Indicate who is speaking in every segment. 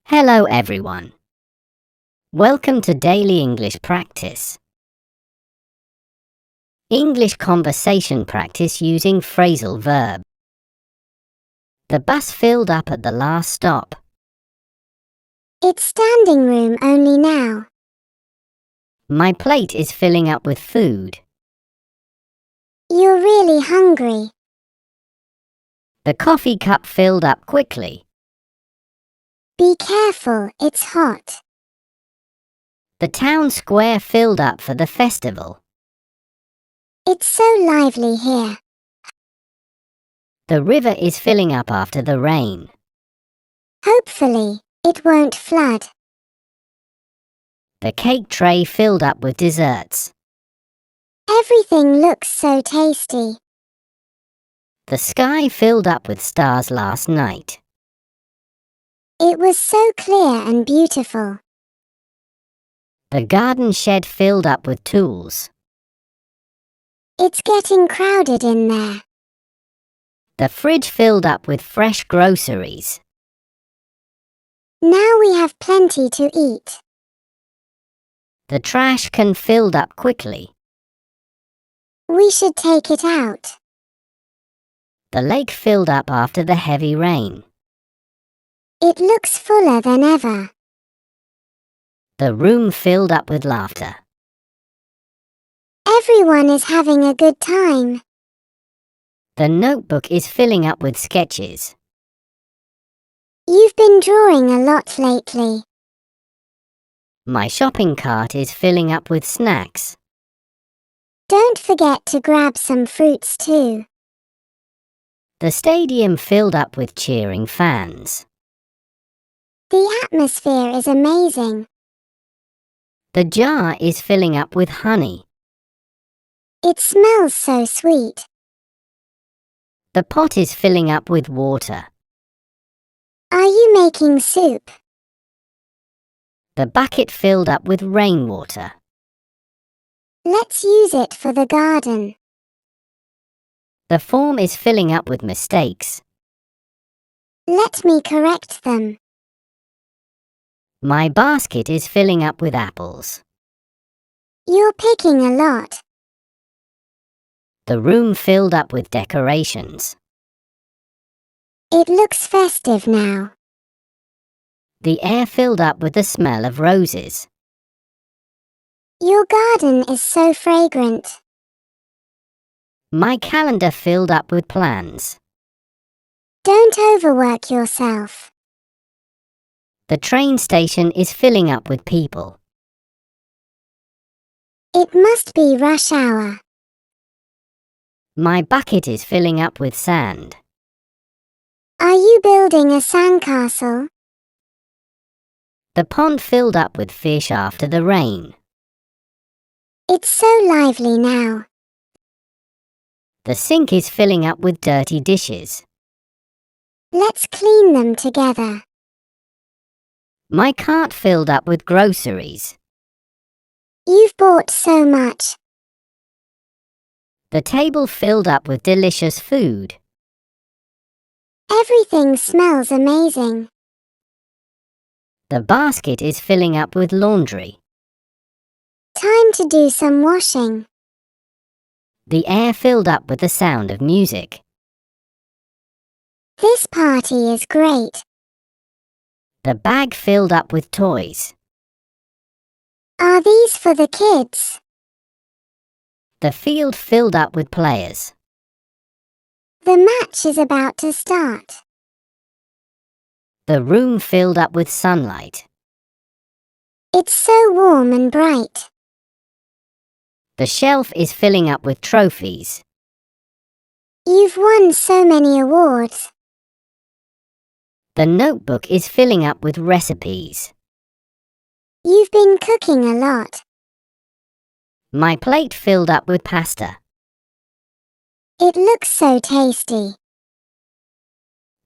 Speaker 1: Hello everyone. Welcome to Daily English Practice. English conversation practice using phrasal verb. The bus filled up at the last stop.
Speaker 2: It's standing room only now.
Speaker 1: My plate is filling up with food.
Speaker 2: You're really hungry.
Speaker 1: The coffee cup filled up quickly.
Speaker 2: Be careful, it's hot.
Speaker 1: The town square filled up for the festival.
Speaker 2: It's so lively here.
Speaker 1: The river is filling up after the rain.
Speaker 2: Hopefully, it won't flood.
Speaker 1: The cake tray filled up with desserts.
Speaker 2: Everything looks so tasty.
Speaker 1: The sky filled up with stars last night.
Speaker 2: It was so clear and beautiful.
Speaker 1: The garden shed filled up with tools.
Speaker 2: It's getting crowded in there.
Speaker 1: The fridge filled up with fresh groceries.
Speaker 2: Now we have plenty to eat.
Speaker 1: The trash can filled up quickly.
Speaker 2: We should take it out.
Speaker 1: The lake filled up after the heavy rain.
Speaker 2: It looks fuller than ever.
Speaker 1: The room filled up with laughter.
Speaker 2: Everyone is having a good time.
Speaker 1: The notebook is filling up with sketches.
Speaker 2: You've been drawing a lot lately.
Speaker 1: My shopping cart is filling up with snacks.
Speaker 2: Don't forget to grab some fruits too.
Speaker 1: The stadium filled up with cheering fans.
Speaker 2: The atmosphere is amazing.
Speaker 1: The jar is filling up with honey.
Speaker 2: It smells so sweet.
Speaker 1: The pot is filling up with water.
Speaker 2: Are you making soup?
Speaker 1: The bucket filled up with rainwater.
Speaker 2: Let's use it for the garden.
Speaker 1: The form is filling up with mistakes.
Speaker 2: Let me correct them.
Speaker 1: My basket is filling up with apples.
Speaker 2: You're picking a lot.
Speaker 1: The room filled up with decorations.
Speaker 2: It looks festive now.
Speaker 1: The air filled up with the smell of roses.
Speaker 2: Your garden is so fragrant.
Speaker 1: My calendar filled up with plans.
Speaker 2: Don't overwork yourself.
Speaker 1: The train station is filling up with people.
Speaker 2: It must be rush hour.
Speaker 1: My bucket is filling up with sand.
Speaker 2: Are you building a sandcastle?
Speaker 1: The pond filled up with fish after the rain.
Speaker 2: It's so lively now.
Speaker 1: The sink is filling up with dirty dishes.
Speaker 2: Let's clean them together.
Speaker 1: My cart filled up with groceries.
Speaker 2: You've bought so much.
Speaker 1: The table filled up with delicious food.
Speaker 2: Everything smells amazing.
Speaker 1: The basket is filling up with laundry.
Speaker 2: Time to do some washing.
Speaker 1: The air filled up with the sound of music.
Speaker 2: This party is great.
Speaker 1: The bag filled up with toys.
Speaker 2: Are these for the kids?
Speaker 1: The field filled up with players.
Speaker 2: The match is about to start.
Speaker 1: The room filled up with sunlight.
Speaker 2: It's so warm and bright.
Speaker 1: The shelf is filling up with trophies.
Speaker 2: You've won so many awards.
Speaker 1: The notebook is filling up with recipes.
Speaker 2: You've been cooking a lot.
Speaker 1: My plate filled up with pasta.
Speaker 2: It looks so tasty.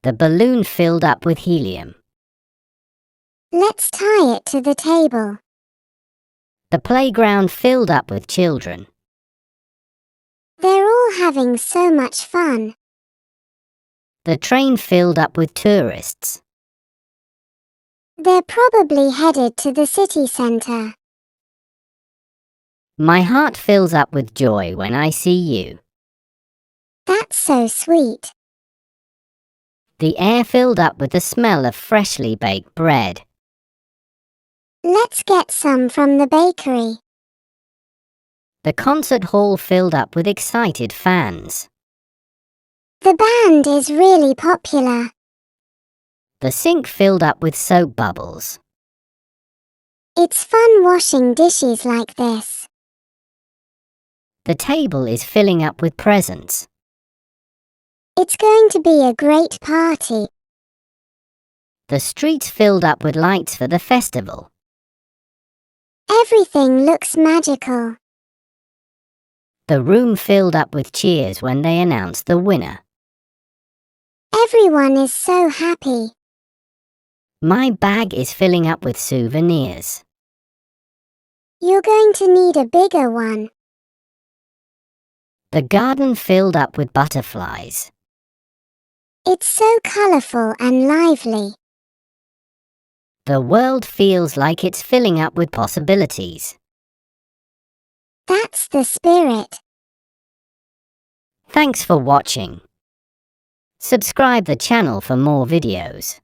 Speaker 1: The balloon filled up with helium.
Speaker 2: Let's tie it to the table.
Speaker 1: The playground filled up with children.
Speaker 2: They're all having so much fun.
Speaker 1: The train filled up with tourists.
Speaker 2: They're probably headed to the city centre.
Speaker 1: My heart fills up with joy when I see you.
Speaker 2: That's so sweet.
Speaker 1: The air filled up with the smell of freshly baked bread.
Speaker 2: Let's get some from the bakery.
Speaker 1: The concert hall filled up with excited fans.
Speaker 2: The band is really popular.
Speaker 1: The sink filled up with soap bubbles.
Speaker 2: It's fun washing dishes like this.
Speaker 1: The table is filling up with presents.
Speaker 2: It's going to be a great party.
Speaker 1: The streets filled up with lights for the festival.
Speaker 2: Everything looks magical.
Speaker 1: The room filled up with cheers when they announced the winner.
Speaker 2: Everyone is so happy.
Speaker 1: My bag is filling up with souvenirs.
Speaker 2: You're going to need a bigger one.
Speaker 1: The garden filled up with butterflies.
Speaker 2: It's so colourful and lively.
Speaker 1: The world feels like it's filling up with possibilities.
Speaker 2: That's the spirit.
Speaker 1: Thanks for watching. Subscribe the channel for more videos.